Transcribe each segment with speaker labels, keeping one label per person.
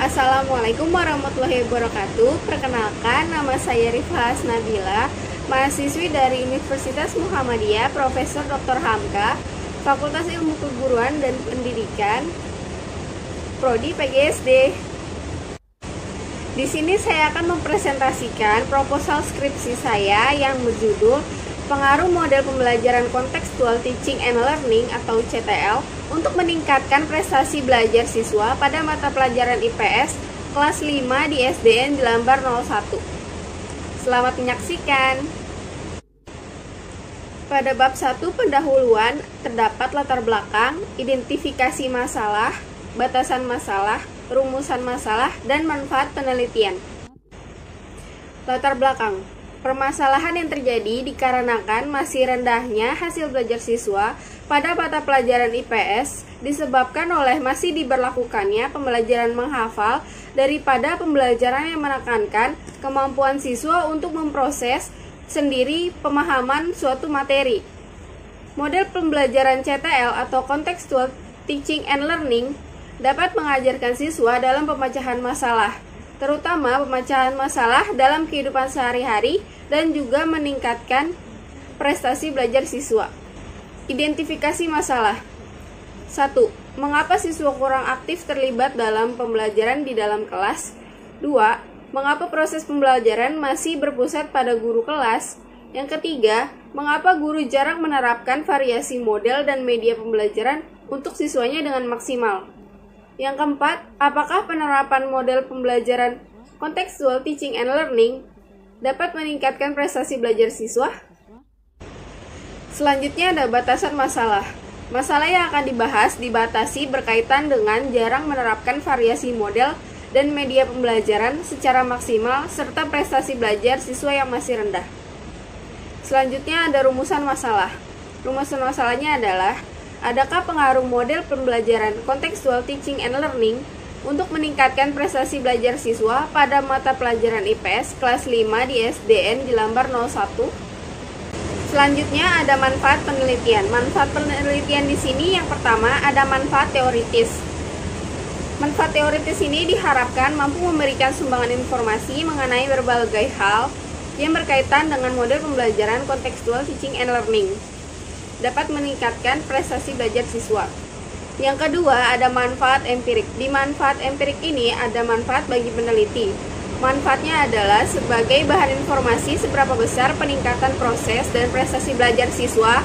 Speaker 1: Assalamualaikum warahmatullahi wabarakatuh. Perkenalkan, nama saya Rifha Nabila, mahasiswi dari Universitas Muhammadiyah, Profesor Dr. Hamka, Fakultas Ilmu Keguruan dan Pendidikan, Prodi PGSD. Di sini saya akan mempresentasikan proposal skripsi saya yang berjudul Pengaruh Model Pembelajaran Kontekstual Teaching and Learning atau CTL untuk meningkatkan prestasi belajar siswa pada mata pelajaran IPS kelas 5 di SDN di Lambar 01. Selamat menyaksikan. Pada bab 1 pendahuluan terdapat latar belakang, identifikasi masalah, batasan masalah, rumusan masalah, dan manfaat penelitian. Latar belakang. Permasalahan yang terjadi dikarenakan masih rendahnya hasil belajar siswa pada mata pelajaran IPS disebabkan oleh masih diberlakukannya pembelajaran menghafal daripada pembelajaran yang menekankan kemampuan siswa untuk memproses sendiri pemahaman suatu materi. Model pembelajaran CTL atau Contextual Teaching and Learning dapat mengajarkan siswa dalam pemecahan masalah, terutama pemecahan masalah dalam kehidupan sehari-hari dan juga meningkatkan prestasi belajar siswa. Identifikasi masalah. 1. Mengapa siswa kurang aktif terlibat dalam pembelajaran di dalam kelas? 2. Mengapa proses pembelajaran masih berpusat pada guru kelas? Yang ketiga, mengapa guru jarang menerapkan variasi model dan media pembelajaran untuk siswanya dengan maksimal? Yang keempat, apakah penerapan model pembelajaran Contextual Teaching and Learning dapat meningkatkan prestasi belajar siswa? Selanjutnya ada batasan masalah. Masalah yang akan dibahas dibatasi berkaitan dengan jarang menerapkan variasi model dan media pembelajaran secara maksimal serta prestasi belajar siswa yang masih rendah. Selanjutnya ada rumusan masalah. Rumusan masalahnya adalah, adakah pengaruh model pembelajaran Contextual Teaching and Learning untuk meningkatkan prestasi belajar siswa pada mata pelajaran IPS kelas 5 di SDN di Lambar 01? Selanjutnya ada manfaat penelitian. Manfaat penelitian di sini yang pertama ada manfaat teoritis. Manfaat teoritis ini diharapkan mampu memberikan sumbangan informasi mengenai berbagai hal yang berkaitan dengan model pembelajaran Contextual Teaching and Learning. Dapat meningkatkan prestasi belajar siswa. Yang kedua, ada manfaat empirik. Di manfaat empirik ini ada manfaat bagi peneliti. Manfaatnya adalah sebagai bahan informasi seberapa besar peningkatan proses dan prestasi belajar siswa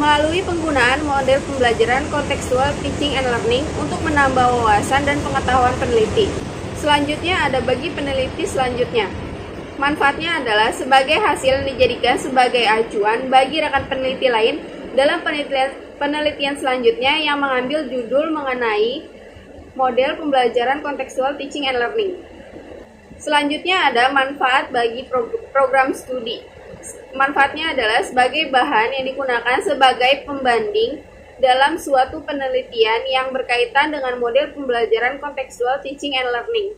Speaker 1: melalui penggunaan model pembelajaran Contextual Teaching and Learning untuk menambah wawasan dan pengetahuan peneliti. Selanjutnya ada bagi peneliti selanjutnya. Manfaatnya adalah sebagai hasil yang dijadikan sebagai acuan bagi rekan peneliti lain dalam penelitian selanjutnya yang mengambil judul mengenai model pembelajaran Contextual Teaching and Learning. Selanjutnya ada manfaat bagi program studi. Manfaatnya adalah sebagai bahan yang digunakan sebagai pembanding dalam suatu penelitian yang berkaitan dengan model pembelajaran Contextual Teaching and Learning.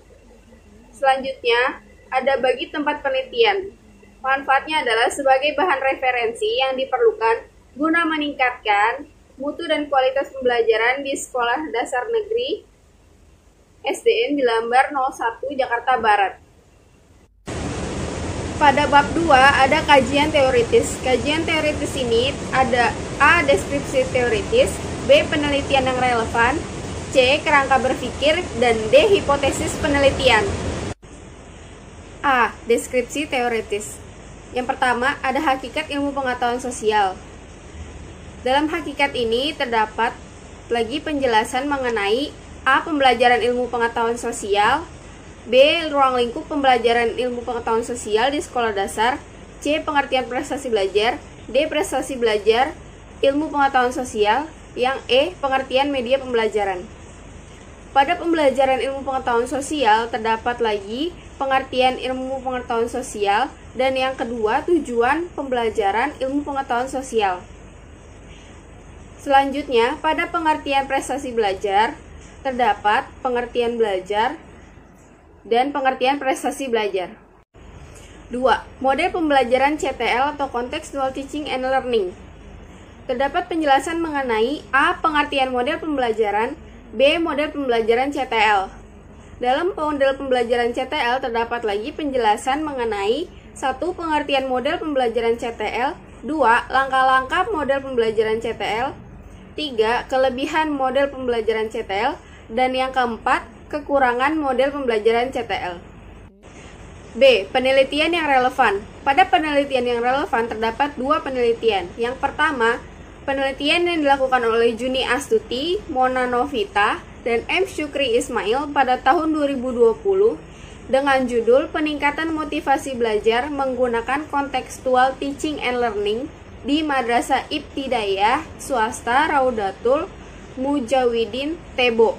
Speaker 1: Selanjutnya ada bagi tempat penelitian. Manfaatnya adalah sebagai bahan referensi yang diperlukan guna meningkatkan mutu dan kualitas pembelajaran di sekolah dasar negeri SDN di Lambar 01, Jakarta Barat. Pada bab 2 ada kajian teoritis. Kajian teoritis ini ada A. Deskripsi teoritis, B. Penelitian yang relevan, C. Kerangka berpikir, dan D. Hipotesis penelitian. A. Deskripsi teoritis. Yang pertama ada hakikat ilmu pengetahuan sosial. Dalam hakikat ini terdapat lagi penjelasan mengenai A. Pembelajaran ilmu pengetahuan sosial, B. Ruang lingkup pembelajaran ilmu pengetahuan sosial di sekolah dasar, C. Pengertian prestasi belajar, D. Prestasi belajar ilmu pengetahuan sosial, yang E. Pengertian media pembelajaran. Pada pembelajaran ilmu pengetahuan sosial terdapat lagi pengertian ilmu pengetahuan sosial, dan yang kedua tujuan pembelajaran ilmu pengetahuan sosial. Selanjutnya, pada pengertian prestasi belajar, terdapat pengertian belajar dan pengertian prestasi belajar. 2. Model pembelajaran CTL atau Contextual Teaching and Learning. Terdapat penjelasan mengenai A. Pengertian model pembelajaran, B. Model pembelajaran CTL. Dalam model pembelajaran CTL terdapat lagi penjelasan mengenai 1. Pengertian model pembelajaran CTL, 2. Langkah-langkah model pembelajaran CTL, 3. Kelebihan model pembelajaran CTL, dan yang keempat, kekurangan model pembelajaran CTL. B. Penelitian yang relevan. Pada penelitian yang relevan terdapat 2 penelitian. Yang pertama, penelitian yang dilakukan oleh Juni Astuti, Mona Novita, dan M. Syukri Ismail pada tahun 2020 dengan judul Peningkatan Motivasi Belajar Menggunakan Kontekstual Teaching and Learning di Madrasah Ibtidaiyah Swasta Raudatul Mujawidin Tebo.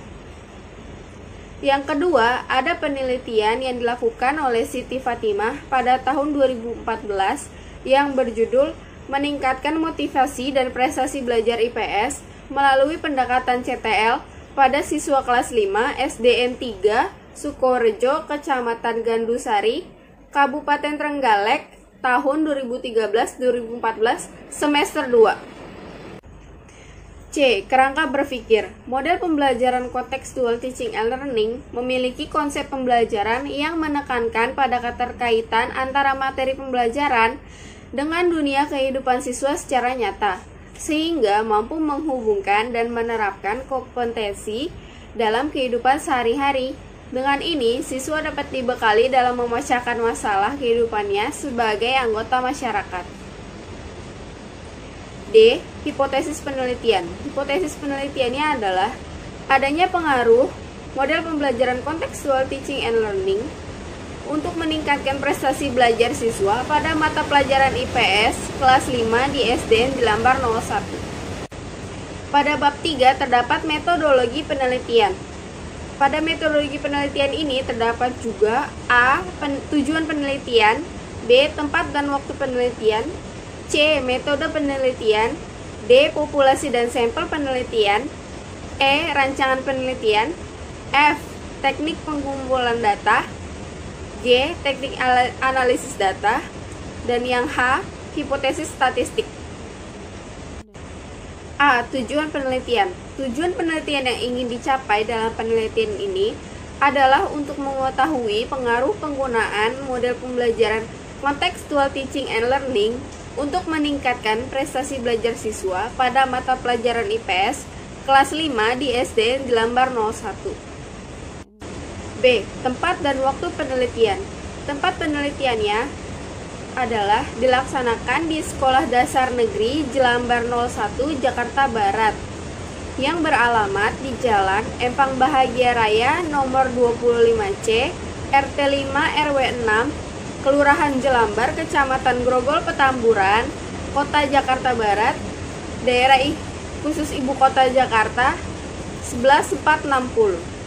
Speaker 1: Yang kedua, ada penelitian yang dilakukan oleh Siti Fatimah pada tahun 2014 yang berjudul Meningkatkan Motivasi dan Prestasi Belajar IPS melalui pendekatan CTL pada siswa kelas 5 SDN 3 Sukorejo, Kecamatan Gandusari, Kabupaten Trenggalek, tahun 2013-2014, semester 2. C. Kerangka berpikir. Model pembelajaran kontekstual teaching and learning memiliki konsep pembelajaran yang menekankan pada keterkaitan antara materi pembelajaran dengan dunia kehidupan siswa secara nyata, sehingga mampu menghubungkan dan menerapkan kompetensi dalam kehidupan sehari-hari. Dengan ini, siswa dapat dibekali dalam memecahkan masalah kehidupannya sebagai anggota masyarakat. D. Hipotesis penelitian. Hipotesis penelitiannya adalah adanya pengaruh model pembelajaran kontekstual teaching and learning untuk meningkatkan prestasi belajar siswa pada mata pelajaran IPS kelas 5 di SDN di Lambar 01. Pada bab 3 terdapat metodologi penelitian. Pada metodologi penelitian ini terdapat juga A. Tujuan penelitian, B. Tempat dan waktu penelitian, C. Metode penelitian, D. Populasi dan sampel penelitian, E. Rancangan penelitian, F. Teknik pengumpulan data, G. Teknik analisis data, dan yang H. Hipotesis statistik. A. Tujuan penelitian. Tujuan penelitian yang ingin dicapai dalam penelitian ini adalah untuk mengetahui pengaruh penggunaan model pembelajaran kontekstual teaching and learning untuk meningkatkan prestasi belajar siswa pada mata pelajaran IPS kelas 5 di SDN di Lambar 01. B. Tempat dan waktu penelitian. Tempat penelitiannya adalah dilaksanakan di Sekolah Dasar Negeri Jelambar 01 Jakarta Barat yang beralamat di Jalan Empang Bahagia Raya nomor 25C, RT 5 RW 6, Kelurahan Jelambar, Kecamatan Grogol Petamburan, Kota Jakarta Barat, Daerah Khusus Ibu Kota Jakarta 11460.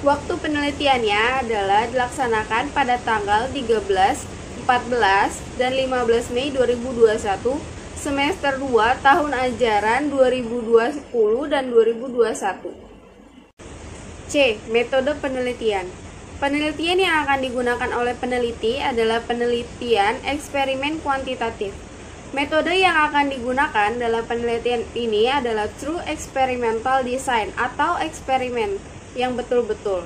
Speaker 1: Waktu penelitiannya adalah dilaksanakan pada tanggal 13, 14, dan 15 Mei 2021, semester 2 tahun ajaran 2020 dan 2021. C. Metode penelitian. Penelitian yang akan digunakan oleh peneliti adalah penelitian eksperimen kuantitatif. Metode yang akan digunakan dalam penelitian ini adalah True Experimental Design atau eksperimen yang betul-betul.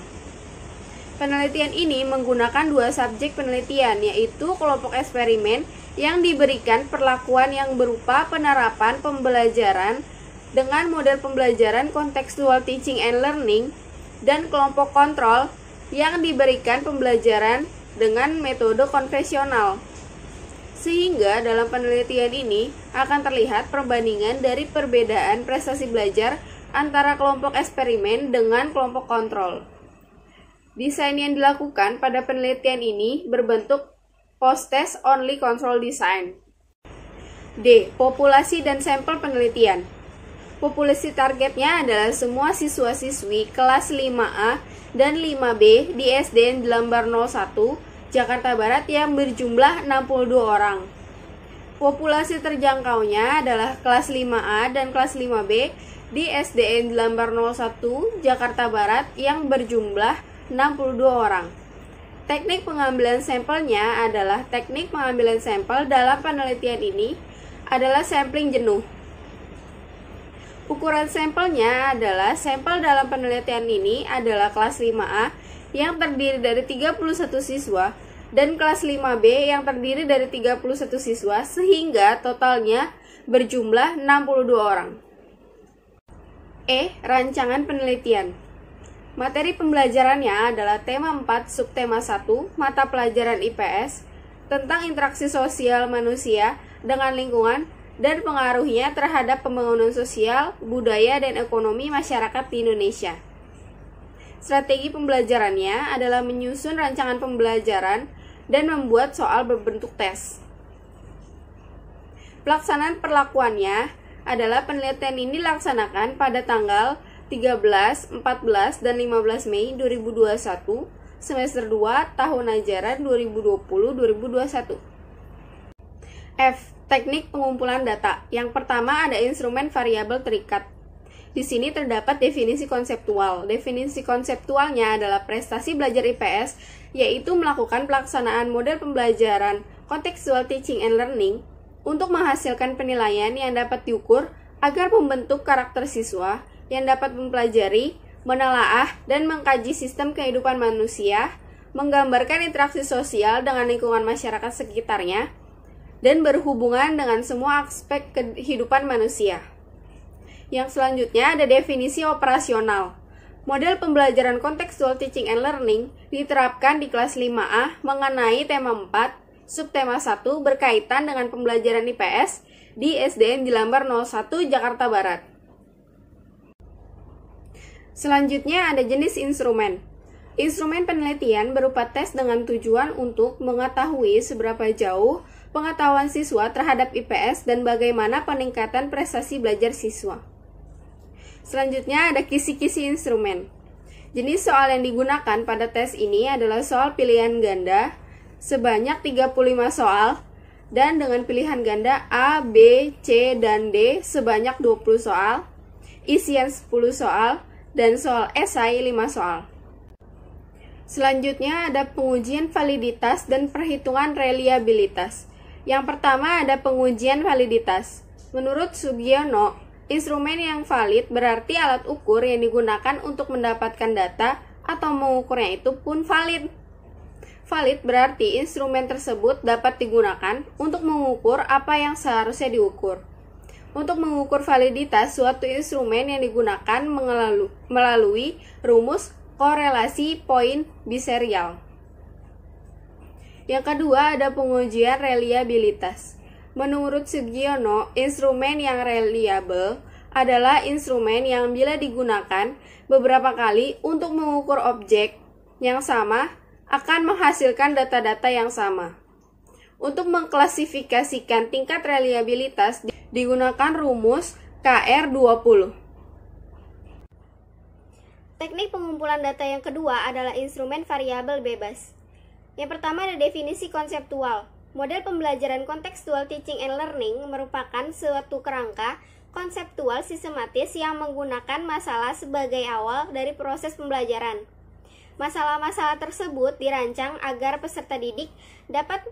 Speaker 1: Penelitian ini menggunakan 2 subjek penelitian, yaitu kelompok eksperimen yang diberikan perlakuan yang berupa penerapan pembelajaran dengan model pembelajaran kontekstual teaching and learning, dan kelompok kontrol yang diberikan pembelajaran dengan metode konvensional. Sehingga dalam penelitian ini akan terlihat perbandingan dari perbedaan prestasi belajar antara kelompok eksperimen dengan kelompok kontrol. Desain yang dilakukan pada penelitian ini berbentuk post-test only control design. D. Populasi dan sampel penelitian. Populasi targetnya adalah semua siswa-siswi kelas 5A dan 5B di SDN Jelambar 01, Jakarta Barat yang berjumlah 62 orang. Populasi terjangkaunya adalah kelas 5A dan kelas 5B di SDN Jelambar 01, Jakarta Barat yang berjumlah 62 orang. Teknik pengambilan sampelnya adalah teknik pengambilan sampel dalam penelitian ini adalah sampling jenuh. Ukuran sampelnya adalah sampel dalam penelitian ini adalah kelas 5A yang terdiri dari 31 siswa dan kelas 5B yang terdiri dari 31 siswa sehingga totalnya berjumlah 62 orang. Rancangan penelitian. Materi pembelajarannya adalah tema 4 subtema 1 mata pelajaran IPS tentang interaksi sosial manusia dengan lingkungan dan pengaruhnya terhadap pembangunan sosial, budaya, dan ekonomi masyarakat di Indonesia. Strategi pembelajarannya adalah menyusun rancangan pembelajaran dan membuat soal berbentuk tes. Pelaksanaan perlakuannya adalah penelitian ini dilaksanakan pada tanggal 13, 14, dan 15 Mei 2021, semester 2, tahun ajaran 2020-2021. Teknik pengumpulan data. Yang pertama ada instrumen variabel terikat. Di sini terdapat definisi konseptual. Definisi konseptualnya adalah prestasi belajar IPS, yaitu melakukan pelaksanaan model pembelajaran contextual teaching and learning untuk menghasilkan penilaian yang dapat diukur agar membentuk karakter siswa yang dapat mempelajari, menelaah, dan mengkaji sistem kehidupan manusia, menggambarkan interaksi sosial dengan lingkungan masyarakat sekitarnya, dan berhubungan dengan semua aspek kehidupan manusia. Yang selanjutnya ada definisi operasional. Model pembelajaran contextual teaching and learning diterapkan di kelas 5A mengenai tema 4, subtema 1 berkaitan dengan pembelajaran IPS di SDN Jelambar 01, Jakarta Barat. Selanjutnya ada jenis instrumen. Instrumen penelitian berupa tes dengan tujuan untuk mengetahui seberapa jauh pengetahuan siswa terhadap IPS dan bagaimana peningkatan prestasi belajar siswa. Selanjutnya ada kisi-kisi instrumen. Jenis soal yang digunakan pada tes ini adalah soal pilihan ganda sebanyak 35 soal dan dengan pilihan ganda A, B, C, dan D sebanyak 20 soal, isian 10 soal, dan soal esai 5 soal. Selanjutnya ada pengujian validitas dan perhitungan reliabilitas. Yang pertama ada pengujian validitas. Menurut Sugiono, instrumen yang valid berarti alat ukur yang digunakan untuk mendapatkan data atau mengukurnya itu pun valid. Valid berarti instrumen tersebut dapat digunakan untuk mengukur apa yang seharusnya diukur. Untuk mengukur validitas suatu instrumen yang digunakan melalui rumus korelasi poin biserial. Yang kedua ada pengujian reliabilitas. Menurut Sugiono, instrumen yang reliable adalah instrumen yang bila digunakan beberapa kali untuk mengukur objek yang sama akan menghasilkan data-data yang sama. Untuk mengklasifikasikan tingkat reliabilitas digunakan rumus KR20. Teknik pengumpulan data yang kedua adalah instrumen variabel bebas. Yang pertama ada definisi konseptual. Model pembelajaran contextual teaching and learning merupakan suatu kerangka konseptual sistematis yang menggunakan masalah sebagai awal dari proses pembelajaran. Masalah-masalah tersebut dirancang agar peserta didik dapat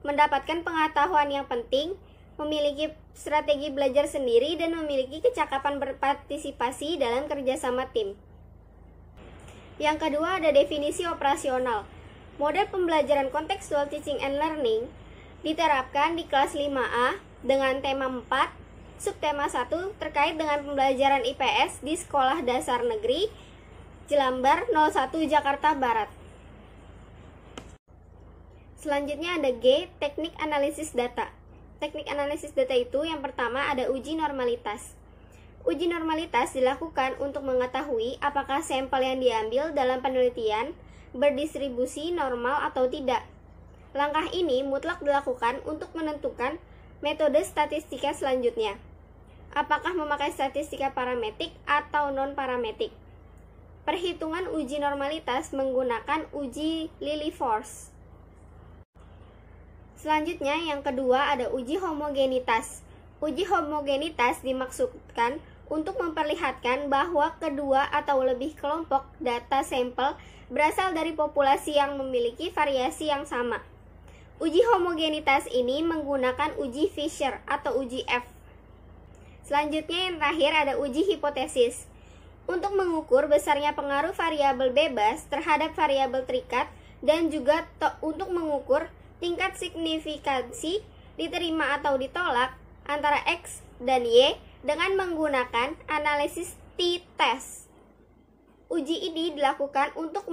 Speaker 1: mendapatkan pengetahuan yang penting, memiliki strategi belajar sendiri, dan memiliki kecakapan berpartisipasi dalam kerjasama tim. Yang kedua ada definisi operasional. Model pembelajaran contextual teaching and learning diterapkan di kelas 5A dengan tema 4, subtema 1 terkait dengan pembelajaran IPS di Sekolah Dasar Negeri Jelambar 01, Jakarta Barat. Selanjutnya ada G, teknik analisis data. Teknik analisis data itu yang pertama ada uji normalitas. Uji normalitas dilakukan untuk mengetahui apakah sampel yang diambil dalam penelitian berdistribusi normal atau tidak. Langkah ini mutlak dilakukan untuk menentukan metode statistika selanjutnya. Apakah memakai statistika parametrik atau non-parametrik. Perhitungan uji normalitas menggunakan uji Lilliefors. Selanjutnya yang kedua ada uji homogenitas. Uji homogenitas dimaksudkan untuk memperlihatkan bahwa kedua atau lebih kelompok data sampel berasal dari populasi yang memiliki variasi yang sama. Uji homogenitas ini menggunakan uji Fisher atau uji F.
Speaker 2: Selanjutnya yang terakhir ada uji hipotesis. Untuk mengukur besarnya pengaruh variabel bebas terhadap variabel terikat dan juga untuk mengukur tingkat signifikansi diterima atau ditolak antara X dan Y dengan menggunakan analisis t-test. Uji ini dilakukan untuk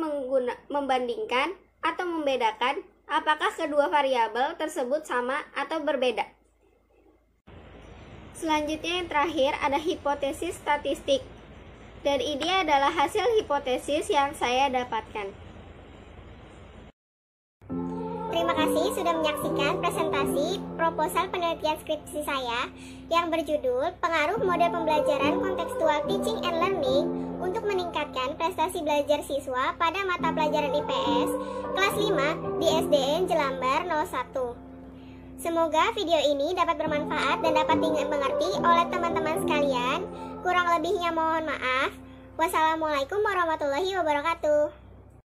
Speaker 2: membandingkan atau membedakan apakah kedua variabel tersebut sama atau berbeda. Selanjutnya yang terakhir ada hipotesis statistik. Dan ini adalah hasil hipotesis yang saya dapatkan. Terima kasih sudah menyaksikan presentasi proposal penelitian skripsi saya yang berjudul Pengaruh Model Pembelajaran Kontekstual Teaching and Learning untuk meningkatkan prestasi belajar siswa pada mata pelajaran IPS kelas 5 di SDN Jelambar 01. Semoga video ini dapat bermanfaat dan dapat dimengerti oleh teman-teman sekalian. Kurang lebihnya mohon maaf. Wassalamualaikum warahmatullahi wabarakatuh.